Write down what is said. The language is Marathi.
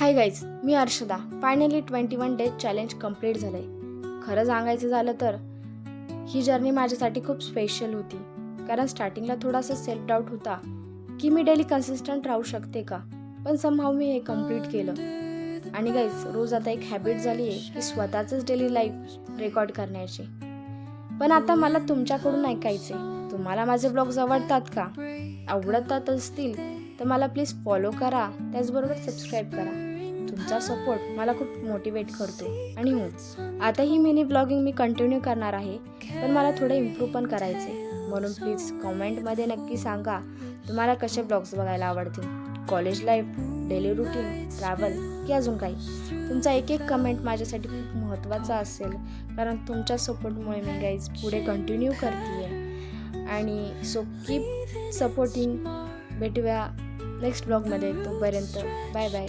हाय गाईज, मी Arshada. Finally 21 days challenge complete झालं आहे. खरं सांगायचं झालं तर ही जर्नी माझ्यासाठी खूप स्पेशल होती. कारण स्टार्टिंगला थोडासा सेल्फ डाऊट होता की मी डेली कन्सिस्टंट राहू शकते का, पण समहाऊ मी हे कंप्लीट केलं. आणि गाईज, रोज आता एक हॅबिट झाली आहे की स्वतःचंच डेली लाईफ रेकॉर्ड करण्याची. पण आता मला तुमच्याकडून ऐकायचे, तुम्हाला माझे ब्लॉग्स आवडतात का? आवडतात असतील तर मला प्लीज फॉलो करा, त्याचबरोबर सबस्क्राईब करा. तुमचा सपोर्ट मला खूप मोटिवेट करतो. आणि हो, आता ही मिनी ब्लॉगिंग मी कंटिन्यू करणार आहे, पण मला थोडं इम्प्रूव्ह पण करायचे. म्हणून प्लीज कमेंटमध्ये नक्की सांगा तुम्हाला कसे ब्लॉग्स बघायला आवडतील. College life, daily routine, travel की अजून काही. तुमचा एक एक कमेंट माझ्यासाठी खूप महत्त्वाचा असेल, कारण तुमच्या सपोर्टमुळे मी गाईज पुढे कंटिन्यू करते आहे. आणि सो कीप सपोर्टिंग. भेटूया नेक्स्ट ब्लॉगमध्ये. तोपर्यंत बाय बाय.